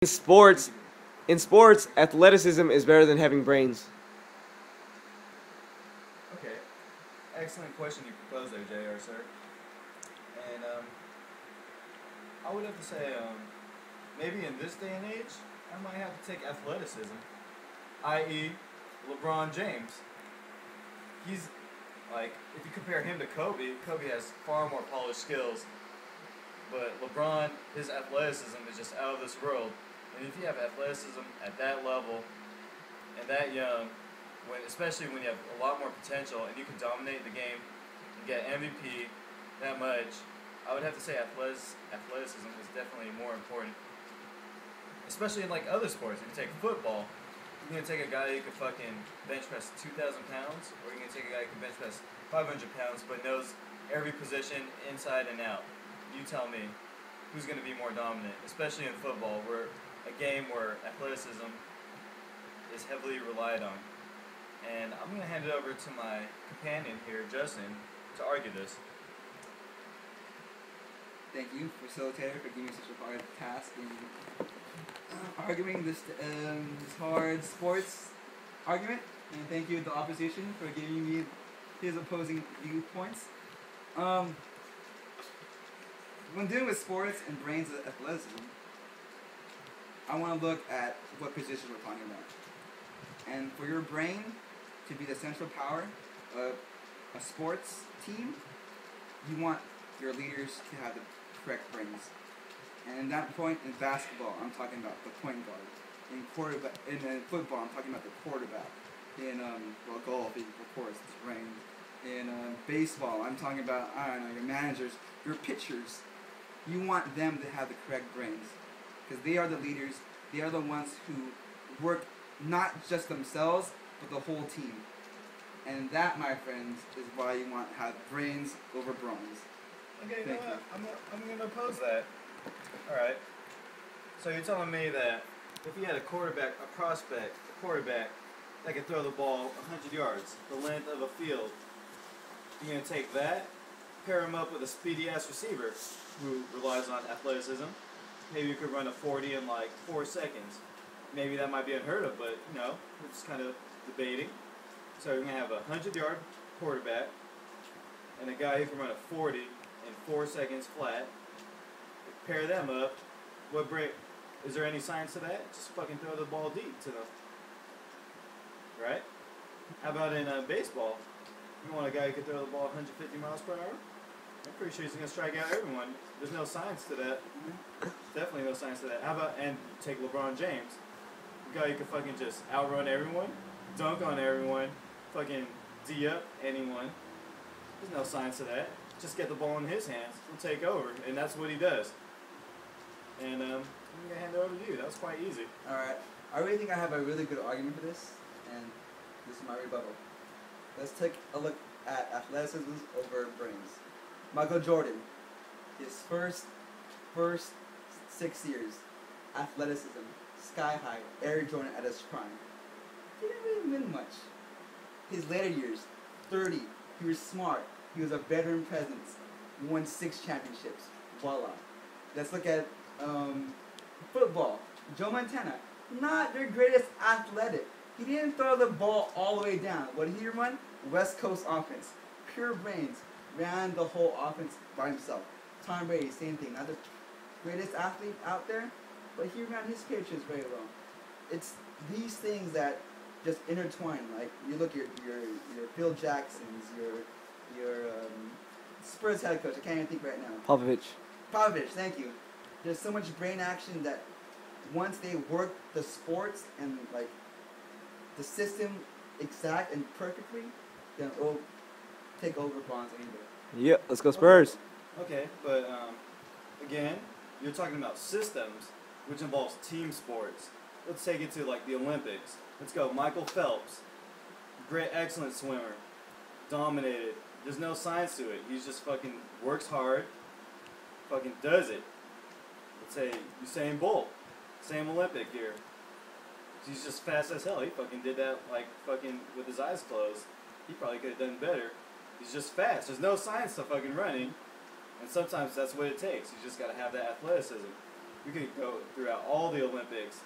Sports, in sports, athleticism is better than having brains. Okay, excellent question you proposed there, JR, sir. And I would have to say, maybe in this day and age, I might have to take athleticism, i.e., LeBron James. He's like, if you compare him to Kobe, Kobe has far more polished skills, but LeBron, his athleticism is just out of this world. And if you have athleticism at that level and that young, especially when you have a lot more potential and you can dominate the game and get MVP that much, I would have to say athleticism is definitely more important. Especially in like other sports. If you take football, you're gonna take a guy who can fucking bench press 2,000 pounds, or you're gonna take a guy who can bench press 500 pounds, but knows every position inside and out. You tell me, who's gonna be more dominant? Especially in football, where a game where athleticism is heavily relied on. And I'm gonna hand it over to my companion here, Justin, to argue this. Thank you, facilitator, for giving me such a hard task in arguing this hard sports argument. And thank you to the opposition for giving me his opposing viewpoints. When dealing with sports and brains of athleticism, I want to look at what position we're talking about. And for your brain to be the central power of a sports team, you want your leaders to have the correct brains. And in that point, in basketball, I'm talking about the point guard. In football, I'm talking about the quarterback. In golf, of course, it's brains. In baseball, I'm talking about, I don't know, your managers, your pitchers. You want them to have the correct brains, because they are the leaders. They are the ones who work not just themselves, but the whole team. And that, my friends, is why you want to have brains over bronze. Okay, you know what? I'm going to oppose that. Alright. So you're telling me that if you had a quarterback that could throw the ball 100 yards, the length of a field, you're going to take that, pair him up with a speedy-ass receiver who relies on athleticism. Maybe you could run a 40 in like 4 seconds. Maybe that might be unheard of, but, you know, we're just kind of debating. So you're going to have a 100-yard quarterback and a guy who can run a 40 in 4 seconds flat. Pair them up. Is there any science to that? Just fucking throw the ball deep to them. Right? How about in baseball? You want a guy who can throw the ball 150 miles per hour? I'm pretty sure he's going to strike out everyone. There's no science to that. Definitely no science to that. How about, and take LeBron James. A guy who can fucking just outrun everyone, dunk on everyone, fucking D-up anyone. There's no science to that. Just get the ball in his hands. He'll take over. And that's what he does. And I'm going to hand it over to you. That was quite easy. Alright. I really think I have a really good argument for this, and this is my rebuttal. Let's take a look at athleticism over brains. Michael Jordan, his first 6 years, athleticism, sky high, Air Jordan at his prime. He didn't really win much. His later years, 30, he was smart, he was a veteran presence, won 6 championships, voila. Let's look at football. Joe Montana, not their greatest athletic. He didn't throw the ball all the way down. What did he run? West Coast offense. Pure brains. Ran the whole offense by himself. Tom Brady, same thing. Not the greatest athlete out there, but he ran his pitches very well. It's these things that just intertwine. Like you look at your Phil Jacksons, your Spurs head coach. I can't even think right now. Popovich, thank you. There's so much brain action that once they work the sports and like the system exact and perfectly, then it'll take over bonds any day. Yep, let's go Spurs. Okay, but again, you're talking about systems, which involves team sports. Let's take it to like the Olympics. Let's go. Michael Phelps, great, excellent swimmer, dominated. There's no science to it. He's just fucking works hard, fucking does it. Let's say Usain Bolt, same Olympic year. He's just fast as hell. He fucking did that like fucking with his eyes closed. He probably could have done better. He's just fast. There's no science to fucking running. And sometimes that's what it takes. You just got to have that athleticism. we could go throughout all the Olympics,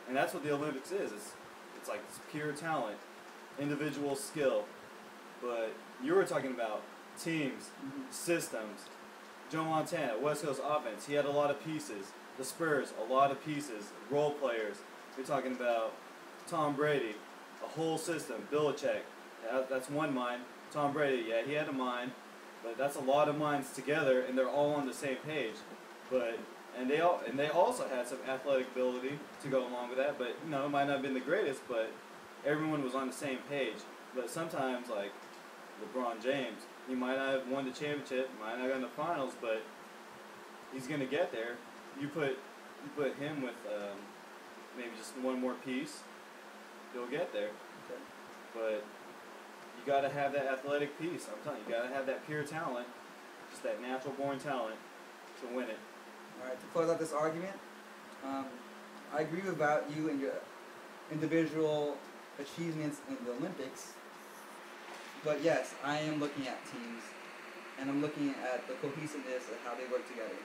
and that's what the Olympics is. It's like it's pure talent, individual skill. But you were talking about teams, systems. Joe Montana, West Coast offense, he had a lot of pieces. The Spurs, a lot of pieces, role players. You're talking about Tom Brady, a whole system. Belichick, that's one mind. Tom Brady, yeah, he had a mind, but that's a lot of minds together, and they're all on the same page. And they also had some athletic ability to go along with that. But it might not have been the greatest, but everyone was on the same page. But sometimes, like LeBron James, he might not have won the championship, might not have gotten the finals, but he's gonna get there. You put him with maybe just one more piece, he'll get there. Okay. But you gotta have that athletic piece. I'm telling you, you gotta have that pure talent, just that natural born talent to win it. All right, to close out this argument, I agree about you and your individual achievements in the Olympics. But yes, I am looking at teams, and I'm looking at the cohesiveness of how they work together.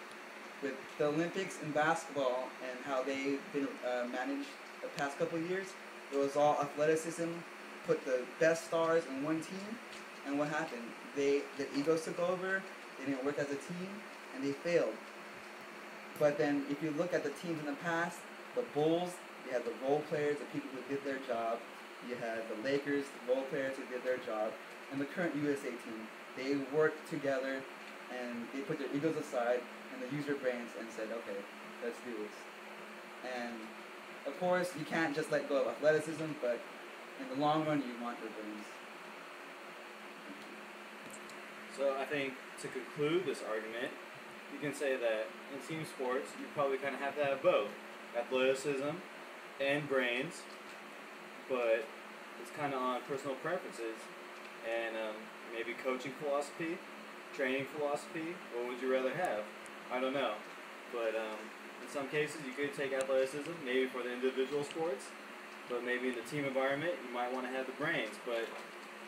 With the Olympics in basketball and how they've been managed the past couple of years, it was all athleticism, put the best stars in one team, and what happened? Their egos took over, they didn't work as a team, and they failed. But then if you look at the teams in the past, the Bulls, you had the role players, the people who did their job. You had the Lakers, the role players who did their job. And the current USA team, they worked together and they put their egos aside and they used their brains and said, okay, let's do this. And of course, you can't just let go of athleticism, but in the long run, you want your brains. So I think to conclude this argument, you can say that in team sports, you probably kind of have to have both athleticism and brains, but it's kind of on personal preferences and maybe coaching philosophy, training philosophy. What would you rather have? I don't know, but in some cases you could take athleticism, maybe for the individual sports, but maybe in the team environment you might want to have the brains, but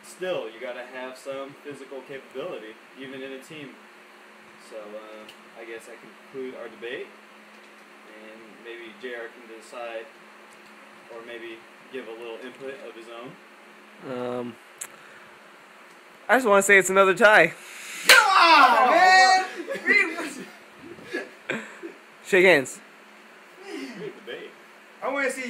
still you got to have some physical capability even in a team. So I guess I can conclude our debate, and maybe JR can decide, or maybe give a little input of his own. I just want to say it's another tie. Come on, man! Shake hands. Great debate. I want to see